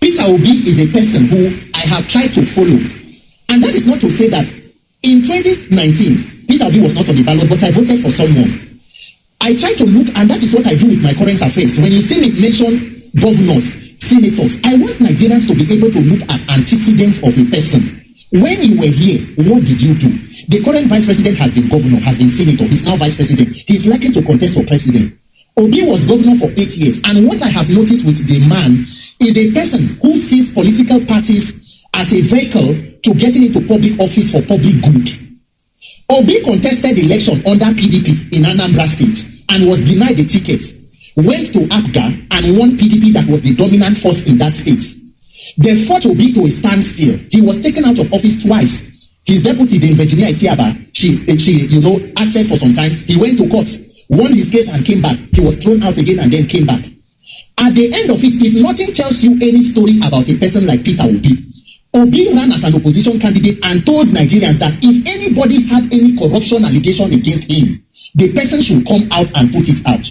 Peter Obi is a person who I have tried to follow. And that is not to say that in 2019, Peter Obi was not on the ballot, but I voted for someone. I try to look, and that is what I do with my current affairs. When you see me mention governors, senators, I want Nigerians to be able to look at antecedents of a person. When you were here, what did you do? The current vice president has been governor, has been senator, he's now vice president. He's likely to contest for president. Obi was governor for 8 years, and what I have noticed with the man is a person who sees political parties as a vehicle to getting into public office for public good. Obi contested the election under PDP in Anambra State and was denied the ticket, went to APGA and won PDP that was the dominant force in that state. They fought Obi to a standstill. He was taken out of office twice. His deputy, the Virginia Etiaba, she acted for some time. He went to court, won his case and came back. He was thrown out again and then came back. At the end of it, if nothing tells you any story about a person like Peter Obi, Obi ran as an opposition candidate and told Nigerians that if anybody had any corruption allegation against him, the person should come out and put it out.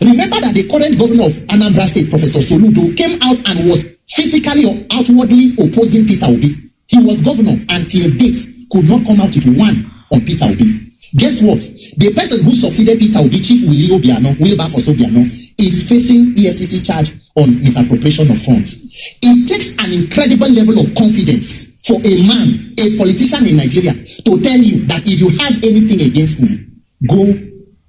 Remember that the current governor of Anambra State, Professor Soludo, came out and was physically or outwardly opposing Peter Obi. He was governor until date, could not come out with one on Peter Obi. Guess what? The person who succeeded Peter Obi, Chief Wilberforce Obiano, is facing EFCC charge on misappropriation of funds. It takes an incredible level of confidence for a man, a politician in Nigeria, to tell you that if you have anything against me, go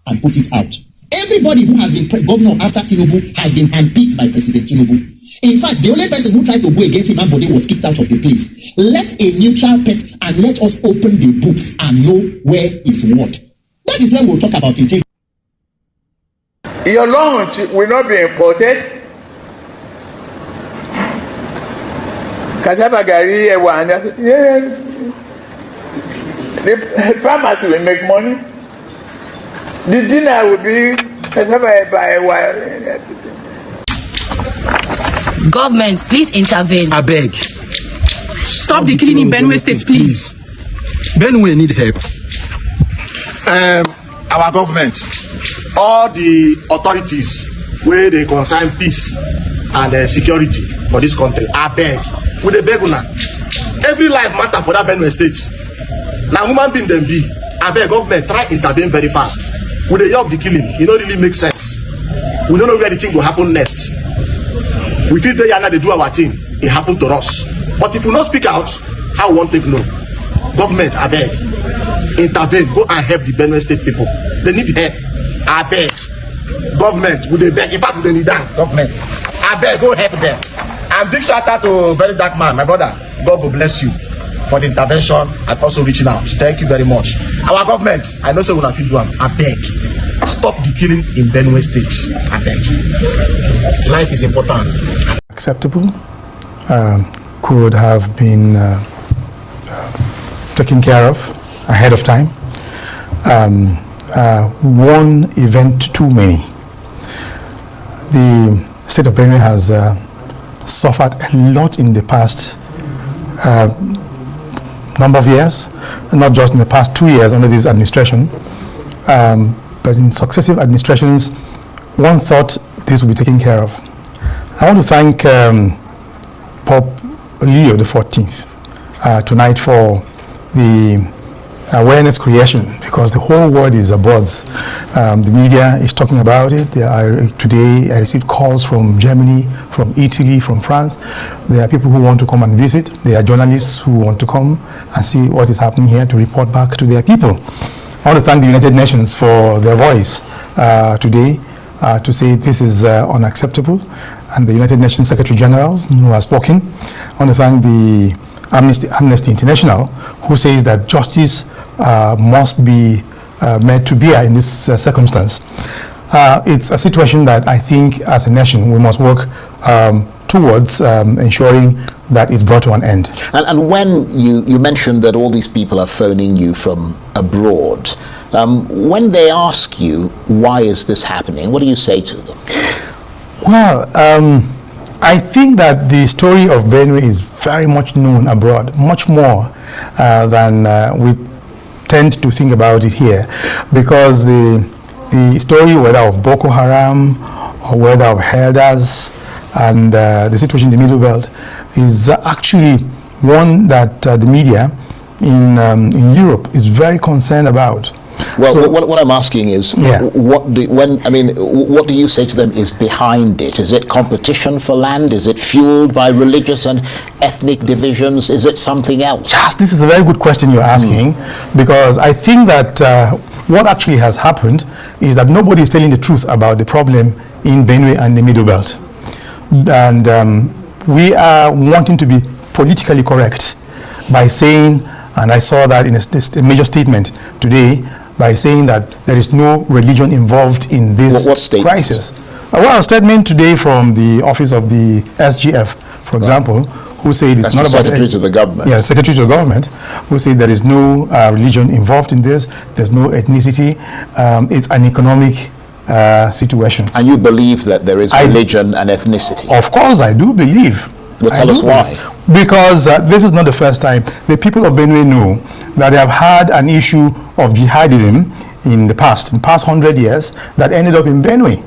and put it out. Everybody who has been governor after Tinubu has been handpicked by President Tinubu. In fact, the only person who tried to go against him, Ambode, was kicked out of the place. Let a neutral person and let us open the books and know where is what. That is when we'll talk about integrity. Your lunch will not be imported. Cassava gari, the farmers will make money. The dinner will be cassava by everything. Government, please intervene. I beg. Stop the killing in Benue State, please. Benue need help. Our government, all the authorities where they concern peace and security for this country, I beg. With a beg una. Every life matter for that Benue State. Now human being them be. I beg government try intervene very fast. With the help the killing, it don't really make sense. We don't know where the thing will happen next. We feel they are not they do our thing. It happened to us. But if we not speak out, how we won't take no. Government, I beg, intervene, go and help the Benue State people. They need help. I beg. Government, would they beg? In fact, would they need that? Government, I beg, go help them. And big shout out to Very Dark Man, my brother. God will bless you for the intervention and also reaching out. Thank you very much. Our government, I know so when I feel do. I beg, stop the killing in Benue State. I beg. Life is important. Acceptable. Could have been taken care of ahead of time. One event too many. The state of Benue has suffered a lot in the past number of years, not just in the past 2 years under this administration, but in successive administrations. One thought this would be taken care of. I want to thank Pope Leo XIV tonight for the awareness creation, because the whole world is abuzz. The media is talking about it. Today I received calls from Germany, from Italy, from France. There are people who want to come and visit. There are journalists who want to come and see what is happening here to report back to their people. I want to thank the United Nations for their voice today to say this is unacceptable, and the United Nations Secretary General who has spoken. I want to thank the Amnesty International, who says that justice must be made to bear in this circumstance. It's a situation that I think as a nation we must work towards ensuring that it's brought to an end. And when you mentioned that all these people are phoning you from abroad, when they ask you why is this happening, what do you say to them? Well, I think that the story of Benue is very much known abroad, much more than we tend to think about it here, because the story, whether of Boko Haram or whether of herders and the situation in the Middle Belt is actually one that the media in Europe is very concerned about. Well, So- what I'm asking is, Yeah. what do you say to them is behind it? Is it competition for land? Is it fueled by religious and ethnic divisions? Is it something else? Yes, this is a very good question you're asking, because I think that what actually has happened is that nobody is telling the truth about the problem in Benue and the Middle Belt. And we are wanting to be politically correct by saying, and I saw that in a major statement today, by saying that there is no religion involved in this What statement? crisis. Well, a statement today from the office of the SGF, for example, who said it's That's not the about Secretary to the government. Yeah, Secretary to the government, who said there is no religion involved in this. There's no ethnicity. It's an economic situation. And you believe that there is I- religion and ethnicity? Of course, I do believe. Well, I tell do us why. believe. Because this is not the first time. The people of Benue know that they have had an issue of jihadism in the past 100 years, that ended up in Benue.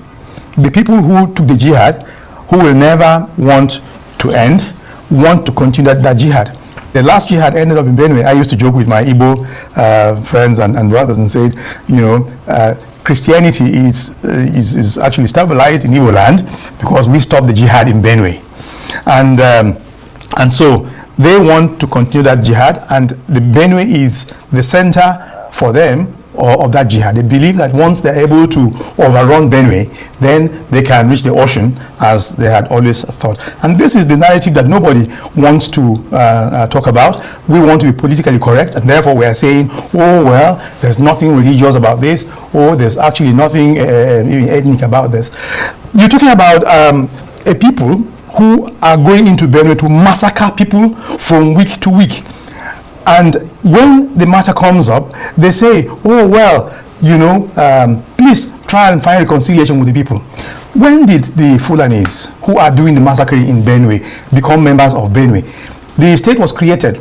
The people who took the jihad, who will never want to end, want to continue that jihad. The last jihad ended up in Benue. I used to joke with my Igbo friends and brothers and said, Christianity is actually stabilized in Igbo land because we stopped the jihad in Benue. And so they want to continue that jihad, and the Benue is the center for them of that jihad. They believe that once they're able to overrun Benue, then they can reach the ocean, as they had always thought. And this is the narrative that nobody wants to talk about. We want to be politically correct, and therefore we are saying, oh, well, there's nothing religious about this, or there's actually nothing ethnic about this. You're talking about a people who are going into Benue to massacre people from week to week. And when the matter comes up, they say, oh, well, please try and find reconciliation with the people. When did the Fulanis, who are doing the massacre in Benue, become members of Benue? The state was created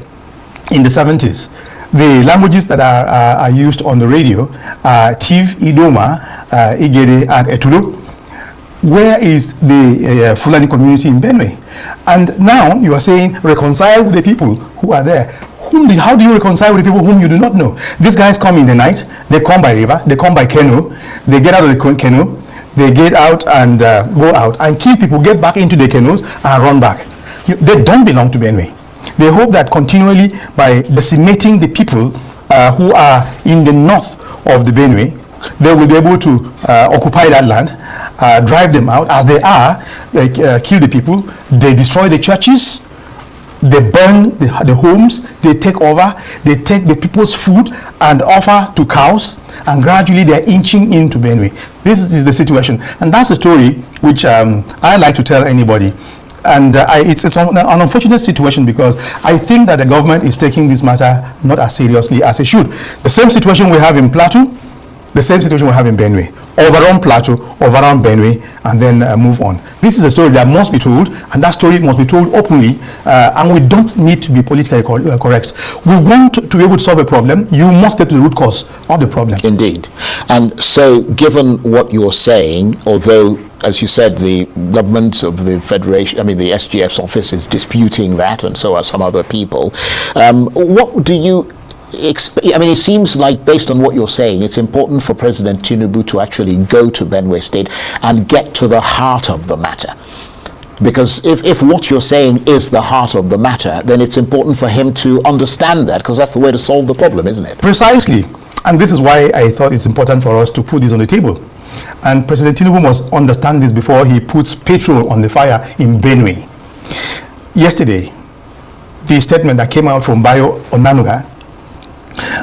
in the 70s. The languages that are used on the radio are Tiv, Idoma, Igede, and Etulo. Where is the Fulani community in Benue? And now you are saying reconcile with the people who are there. How do you reconcile with the people whom you do not know? These guys come in the night, they come by river, they come by canoe, they get out of the canoe, they get out and go out and kill people, get back into the canoes and run back. They don't belong to Benue. They hope that continually, by decimating the people who are in the north of the Benue, they will be able to occupy that land, drive them out as they are, kill the people, they destroy the churches, they burn the homes, they take over, they take the people's food and offer to cows, and gradually they're inching into Benue. This is the situation, and that's the story which I like to tell anybody. And it's an unfortunate situation, because I think that the government is taking this matter not as seriously as it should. The same situation we have in Plateau, the same situation we have in Benue. Overrun Plateau, overrun Benue, and then move on. This is a story that must be told, and that story must be told openly, and we don't need to be politically correct. We want to be able to solve a problem. You must get to the root cause of the problem. Indeed. And so, given what you're saying, although, as you said, the government of the Federation, the SGF's office is disputing that, and so are some other people, what do you it seems like, based on what you're saying, it's important for President Tinubu to actually go to Benue State and get to the heart of the matter. Because if what you're saying is the heart of the matter, then it's important for him to understand that, because that's the way to solve the problem, isn't it? Precisely. And this is why I thought it's important for us to put this on the table. And President Tinubu must understand this before he puts petrol on the fire in Benue. Yesterday, the statement that came out from Bayo Onanuga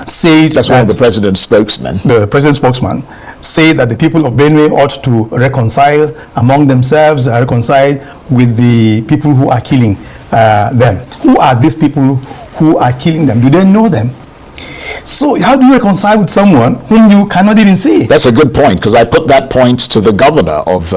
said that's one of the president's spokesmen. The president's spokesman said that the people of Benue ought to reconcile among themselves, reconcile with the people who are killing them. Who are these people who are killing them? Do they know them? So how do you reconcile with someone whom you cannot even see? That's a good point, because I put that point to the governor of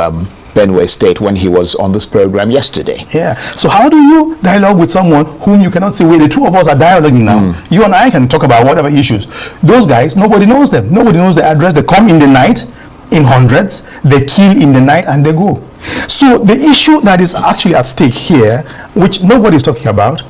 Benue State when he was on this program yesterday. Yeah. So how do you dialogue with someone whom you cannot see? Where the two of us are dialoguing now. You and I can talk about whatever issues. Those guys, nobody knows them. Nobody knows their address. They come in the night. in hundreds, they kill in the night and they go. So the issue that is actually at stake here, which nobody is talking about,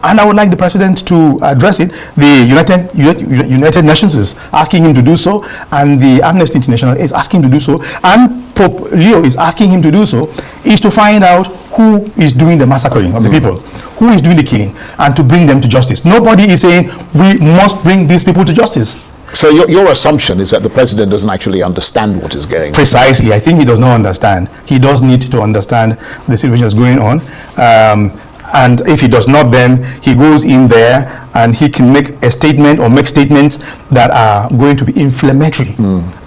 and I would like the president to address it, the United Nations is asking him to do so, and the Amnesty International is asking him to do so, and Pope Leo is asking him to do so, is to find out who is doing the massacring of the people, who is doing the killing, and to bring them to justice. Nobody is saying we must bring these people to justice. So your assumption is that the president doesn't actually understand what is going on? Precisely. I think he does not understand. He does need to understand the situation that's going on. And if he does not, then he goes in there and he can make a statement or make statements that are going to be inflammatory.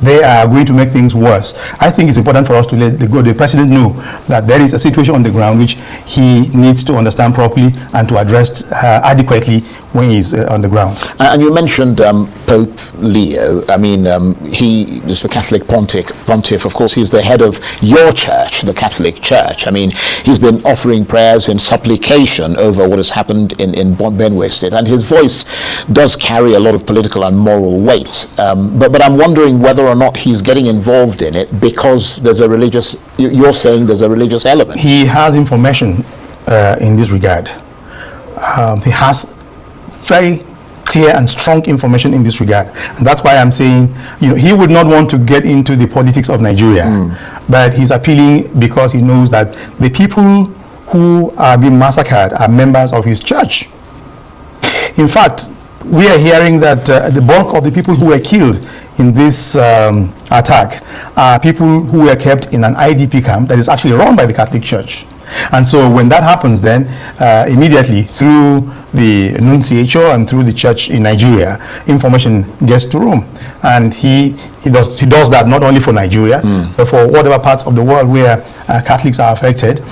They are going to make things worse. I think it's important for us to let the president know that there is a situation on the ground which he needs to understand properly and to address adequately when he's on the ground. And you mentioned Pope Leo. I mean, he is the Catholic pontiff. Of course, he's the head of your church, the Catholic Church. I mean, he's been offering prayers in supplication over what has happened in Benue State, and his voice does carry a lot of political and moral weight. But I'm wondering whether or not he's getting involved in it because there's a religious, you're saying there's a religious element. He has information in this regard. He has very clear and strong information in this regard, and that's why I'm saying, he would not want to get into the politics of Nigeria, but he's appealing because he knows that the people who are being massacred are members of his church. In fact, we are hearing that the bulk of the people who were killed in this attack are people who were kept in an IDP camp that is actually run by the Catholic Church. And so when that happens, then immediately through the nunciature and through the church in Nigeria, information gets to Rome, and he does that not only for Nigeria, but for whatever parts of the world where Catholics are affected.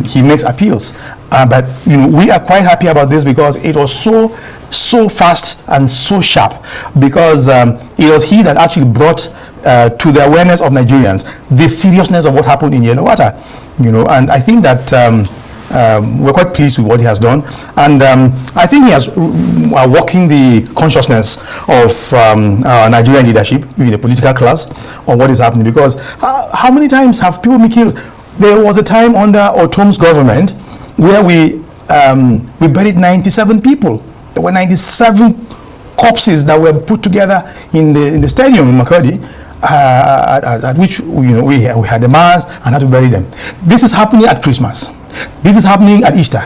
He makes appeals, but we are quite happy about this because it was so fast and so sharp, because it was he that actually brought to the awareness of Nigerians the seriousness of what happened in Yellow-Water. And I think that we're quite pleased with what he has done, and I think he has walking the consciousness of our Nigerian leadership in the political class on what is happening, because how many times have people been killed? There was a time under Otom's government where we buried 97 people. There were 97 corpses that were put together in the stadium in Makurdi, at which we had a mass and had to bury them. This is happening at Christmas. This is happening at Easter.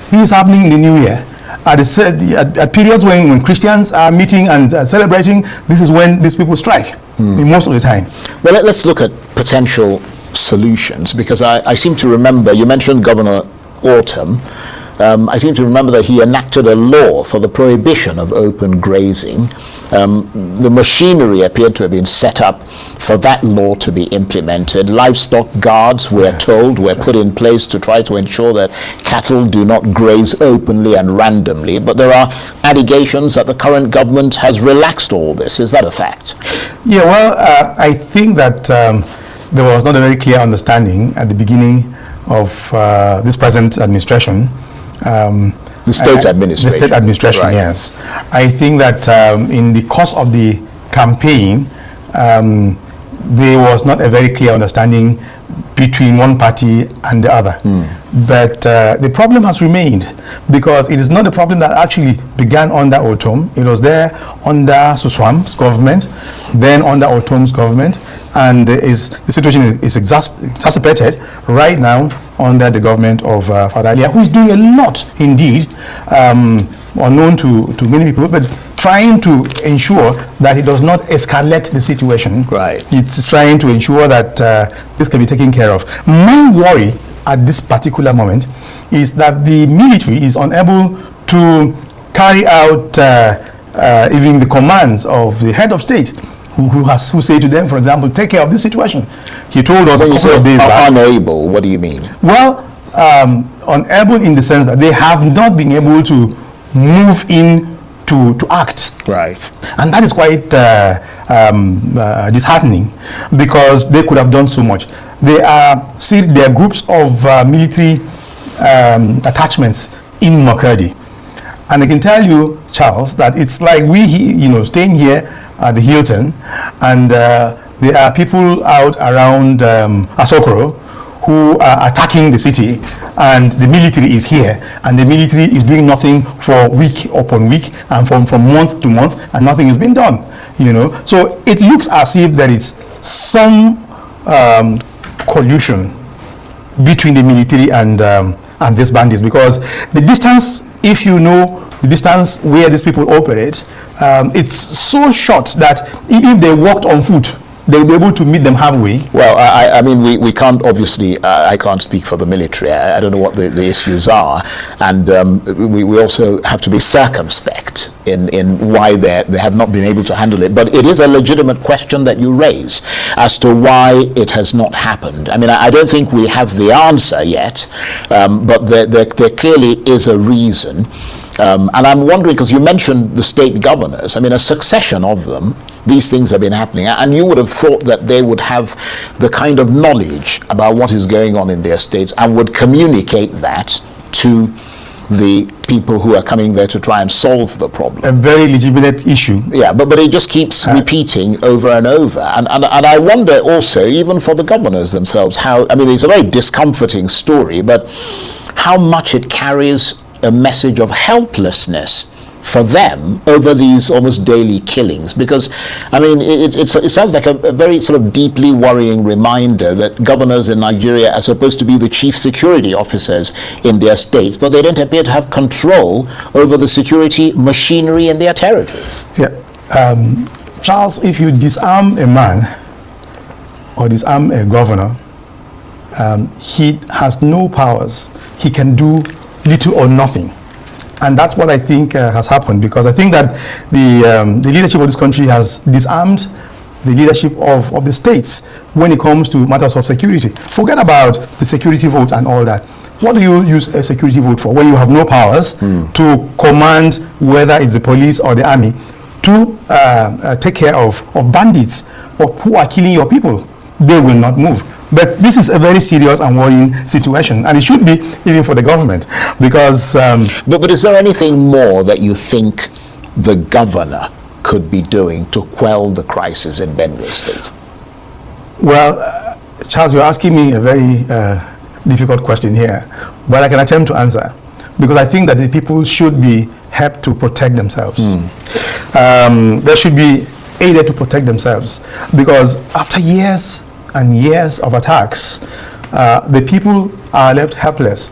This is happening in the New Year. At periods when Christians are meeting and celebrating, this is when these people strike, most of the time. Well, let's look at potential solutions, because I seem to remember, you mentioned Governor Autumn. I seem to remember that he enacted a law for the prohibition of open grazing. The machinery appeared to have been set up for that law to be implemented. Livestock guards, we're told, were put in place to try to ensure that cattle do not graze openly and randomly. But there are allegations that the current government has relaxed all this. Is that a fact? Yeah, well, I think that there was not a very clear understanding at the beginning of this present administration. The state administration. The state administration, right. Yes. I think that in the course of the campaign, there was not a very clear understanding between one party and the other. But the problem has remained, because it is not a problem that actually began under Otom. It was there under Suswam's government, then under Otom's government, and the situation is exacerbated right now under the government of Father Alia, who is doing a lot indeed, unknown to many people, but trying to ensure that it does not escalate the situation. Right. It's trying to ensure that this can be taken care of. My worry at this particular moment is that the military is unable to carry out even the commands of the head of state, who say to them, for example, take care of this situation. He told us a couple of days back. Unable, what do you mean? Well, unable in the sense that they have not been able to move in to act. Right. And that is quite disheartening, because they could have done so much. There are groups of military attachments in Makurdi. And I can tell you, Charles, that it's like we, staying here at the Hilton, and there are people out around Asokoro who are attacking the city, and the military is here, and the military is doing nothing for week upon week and from month to month, and nothing is being done. So it looks as if there is some collusion between the military and these bandits, because the distance, if you know the distance where these people operate, it's so short that even if they walked on foot, they'll be able to meet them halfway. Well, I mean, we can't, obviously, I can't speak for the military. I don't know what the issues are. And we also have to be circumspect in why they have not been able to handle it. But it is a legitimate question that you raise as to why it has not happened. I mean, I don't think we have the answer yet, but there clearly is a reason. And I'm wondering, because you mentioned the state governors, I mean, a succession of them, these things have been happening, and you would have thought that they would have the kind of knowledge about what is going on in their states and would communicate that to the people who are coming there to try and solve the problem. A very legitimate issue. Yeah, but it just keeps repeating over and over. And I wonder also, even for the governors themselves, how, I mean, it's a very discomforting story, but how much it carries a message of helplessness for them over these almost daily killings. Because, I mean, it sounds like a very sort of deeply worrying reminder that governors in Nigeria are supposed to be the chief security officers in their states, but they don't appear to have control over the security machinery in their territories. Yeah. Charles, if you disarm a man or disarm a governor, he has no powers. He can do little or nothing. And that's what I think has happened, because I think that the leadership of this country has disarmed the leadership of the states when it comes to matters of security. Forget about the security vote and all that. What do you use a security vote for when you have no powers to command, whether it's the police or the army, to take care of bandits or who are killing your people? They will not move. But this is a very serious and worrying situation, and it should be even for the government, because... But is there anything more that you think the governor could be doing to quell the crisis in Benue State? Well, Charles, you're asking me a very difficult question here, but I can attempt to answer, because I think that the people should be helped to protect themselves. They should be aided to protect themselves, because after years and years of attacks, the people are left helpless.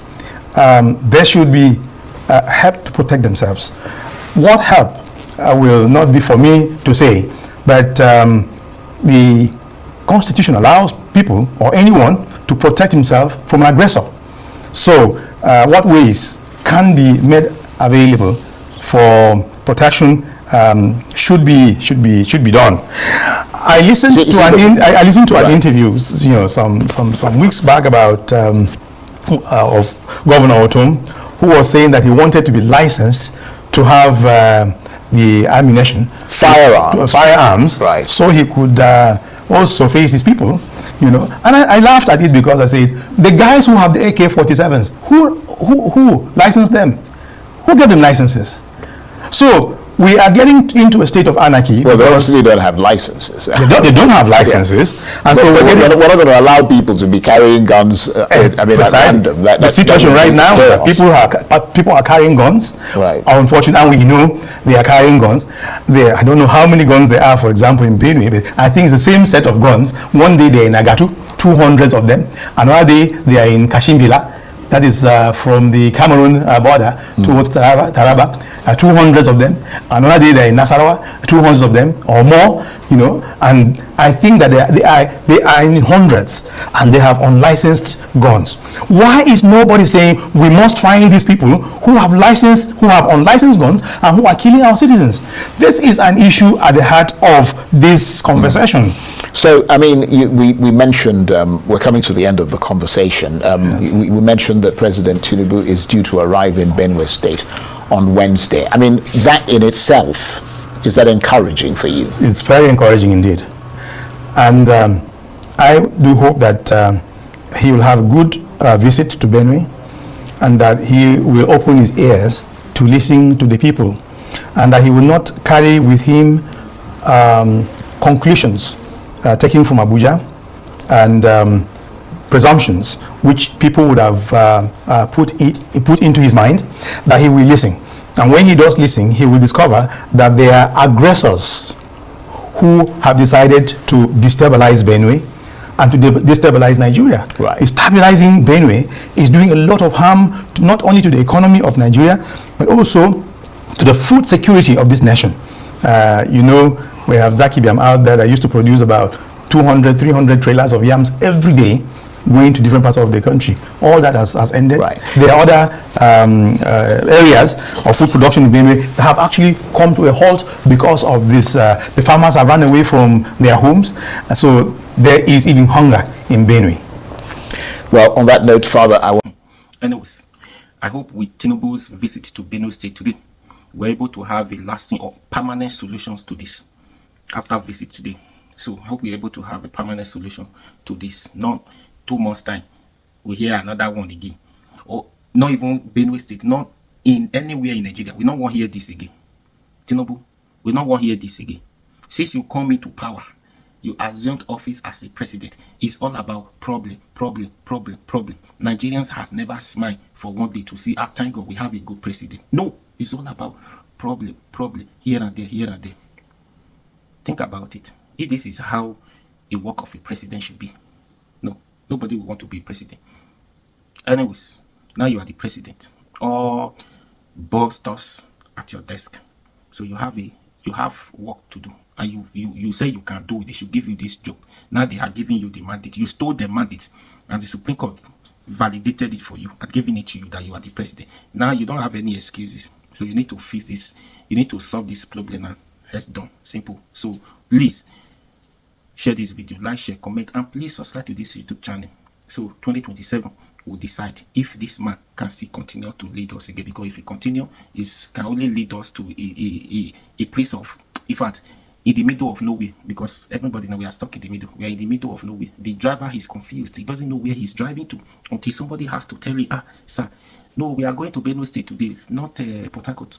They should be helped to protect themselves. What help will not be for me to say, but the Constitution allows people or anyone to protect himself from an aggressor. So what ways can be made available for protection should be done. I listened to an interview, some weeks back about of Governor Otom, who was saying that he wanted to be licensed to have the ammunition, firearms, right, so he could also face his people. And I laughed at it, because I said, the guys who have the AK-47s, who licensed them? Who gave them licenses? So we are getting into a state of anarchy. Well, they obviously don't have licenses. They don't have licenses. Yeah. And so we're not going to allow people to be carrying guns at random. The situation right now, people are carrying guns. Right. Unfortunately, we know they are carrying guns. I don't know how many guns there are, for example, in Benue, but I think it's the same set of guns. One day they're in Agatu, 200 of them. Another day they are in Kashimbila. That is from the Cameroon border towards Taraba, 200 of them. Another day they're in Nasarawa, 200 of them or more, and I think that they are in hundreds, and they have unlicensed guns. Why is nobody saying we must find these people who have unlicensed guns and who are killing our citizens? This is an issue at the heart of this conversation. So, I mean, we mentioned, we're coming to the end of the conversation. Yes. We mentioned that President Tinubu is due to arrive in Benue State on Wednesday. I mean, that in itself, is that encouraging for you? It's very encouraging indeed. And I do hope that he will have a good visit to Benue, and that he will open his ears to listen to the people, and that he will not carry with him conclusions taken from Abuja, and presumptions which people would have put into his mind, that he will listen. And when he does listen, he will discover that there are aggressors who have decided to destabilize Benue and to destabilize Nigeria. Right. Destabilizing Benue is doing a lot of harm not only to the economy of Nigeria, but also to the food security of this nation. You know, we have Zaki Biam out there that used to produce about 200, 300 trailers of yams every day, going to different parts of the country. All that has ended. Right. There are other areas of food production in Benue that have actually come to a halt because of this. The farmers have run away from their homes, and so there is even hunger in Benue. Well, on that note, Father, Anyways, I hope with Tinubu's visit to Benue State today, we're able to have a lasting or permanent solutions to this after visit today. So I hope we're able to have a permanent solution to this. Not 2 months time, we hear another one again. Or not even Benue State, not in anywhere in Nigeria. We don't want to hear this again. Tinubu, we don't want to hear this again. Since you come into power, you assumed office as a president. It's all about problem. Nigerians has never smiled for one day to see, thank God we have a good president. No, it's all about problem, here and there. Think about it. If this is how a work of a president should be, no, nobody will want to be president. Anyways, now you are the president. All boss us at your desk. So you have work to do. And you say you can do it. They should give you this job. Now they are giving you the mandate. You stole the mandate, and the Supreme Court validated it for you and giving it to you that you are the president. Now you don't have any excuses. So you need to fix this. You need to solve this problem, and it's done. Simple. So please share this video, like, share, comment, and please subscribe to this YouTube channel. So 2027 will decide if this man can still continue to lead us again. Because if he continue, it can only lead us to a place of, in fact, in the middle of nowhere. Because everybody now, we are stuck in the middle. We are in the middle of nowhere. The driver is confused. He doesn't know where he's driving to until somebody has to tell him, sir, no, we are going to Benue State today, not Port Harcourt.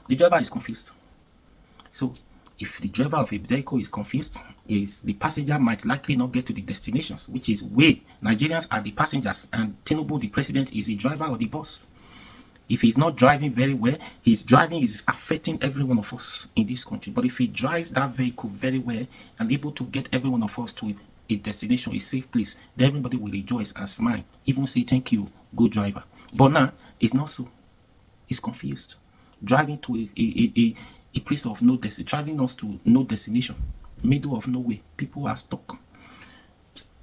The driver is confused. So if the driver of a vehicle is confused, the passenger might likely not get to the destinations, which is where Nigerians are the passengers and Tinubu, the president, is the driver or the boss. If he's not driving very well, his driving is affecting every one of us in this country. But if he drives that vehicle very well and able to get every one of us to a destination, a safe place, then everybody will rejoice and smile, even say thank you, good driver. But now it's not so. He's confused, driving to a place of no destination, driving us to no destination, middle of nowhere. People are stuck.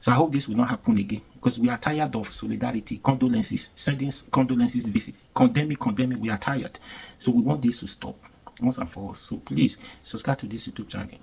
So I hope this will not happen again, because we are tired of solidarity, condolences, sending condolences, visit, condemning. We are tired. So we want this to stop once and for all. So please subscribe to this YouTube channel.